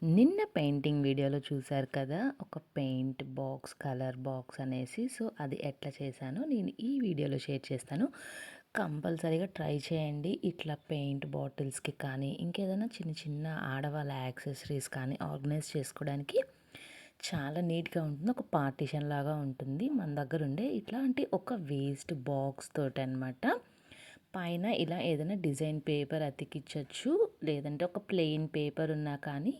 నిన్న పెయింటింగ్ వీడియోలో చూశారు కదా! ఒక పెయింట్ బాక్స్, కలర్ బాక్స్ అనేసి. సో, అది ఎట్లా చేశానో నేను ఈ వీడియోలో షేర్ చేస్తాను. కంపల్సరీగా ట్రై చేయండి. ఇట్లా పెయింట్ బాటిల్స్‌కి కానీ, ఇంకేదైనా చిన్న చిన్న ఆడవాళ్ళ యాక్సెసరీస్ కానీ ఆర్గనైజ్ చేసుకోవడానికి చాలా నీట్‌గా ఉంటుంది. ఒక పార్టిషన్ లాగా ఉంటుంది. మన దగ్గరుండే ఇట్లాంటి ఒక వేస్ట్ బాక్స్ తోటనమాట. పైన ఇలా ఏదైనా డిజైన్ పేపర్ అతికిచ్చొచ్చు. లేదంటే ఒక ప్లెయిన్ పేపర్ ఉన్నా కానీ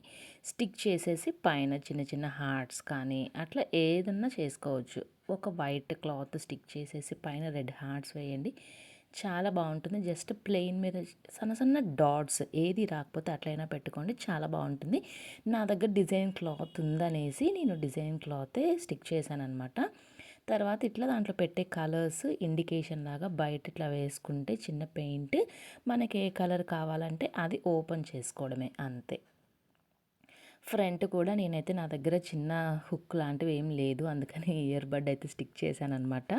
స్టిక్ చేసేసి పైన చిన్న చిన్న హార్ట్స్ కానీ అట్లా ఏదన్నా చేసుకోవచ్చు. ఒక వైట్ క్లాత్ స్టిక్ చేసేసి పైన రెడ్ హార్ట్స్ వేయండి. చాలా బాగుంటుంది. జస్ట్ ప్లెయిన్ మీద సన్న సన్న డాట్స్ ఏది రాకపోతే అట్లయినా పెట్టుకోండి. చాలా బాగుంటుంది. నా దగ్గర డిజైన్ క్లాత్ ఉందనేసి నేను డిజైన్ క్లాతే స్టిక్ చేశాననమాట. తర్వాత ఇట్లా దాంట్లో పెట్టే కలర్స్ ఇండికేషన్ లాగా బయట ఇట్లా వేసుకుంటే చిన్న పెయింట్ మనకి ఏ కలర్ కావాలంటే అది ఓపెన్ చేసుకోవడమే అంతే. ఫ్రంట్ కూడా నేనైతే నా దగ్గర చిన్న హుక్ లాంటివి ఏం లేదు, అందుకని ఇయర్ బడ్ అయితే స్టిక్ చేశాననమాట.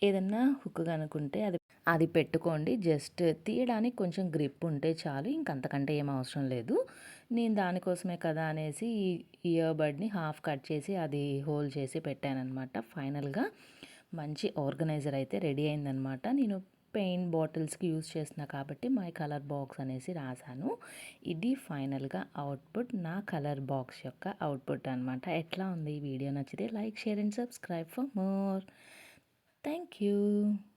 ఏదన్నా హుక్ కనుకుంటే అది అది పెట్టుకోండి. జస్ట్ తీయడానికి కొంచెం గ్రిప్ ఉంటే చాలు, ఇంకంతకంటే ఏం అవసరం లేదు. నేను దానికోసమే కదా అనేసి ఈ ఇయర్ బడ్ని హాఫ్ కట్ చేసి అది హోల్ చేసి పెట్టానన్నమాట. ఫైనల్గా మంచి ఆర్గనైజర్ అయితే రెడీ అయిందనమాట. నేను పెయింట్ బాటిల్స్కి యూస్ చేస్తున్నా కాబట్టి మై కలర్ బాక్స్ అనేసి రాశాను. ఇది ఫైనల్గా అవుట్పుట్, నా కలర్ బాక్స్ యొక్క అవుట్పుట్ అనమాట. ఎట్లా ఉంది ఈ వీడియో? నచ్చితే like, share and subscribe for more. Thank you.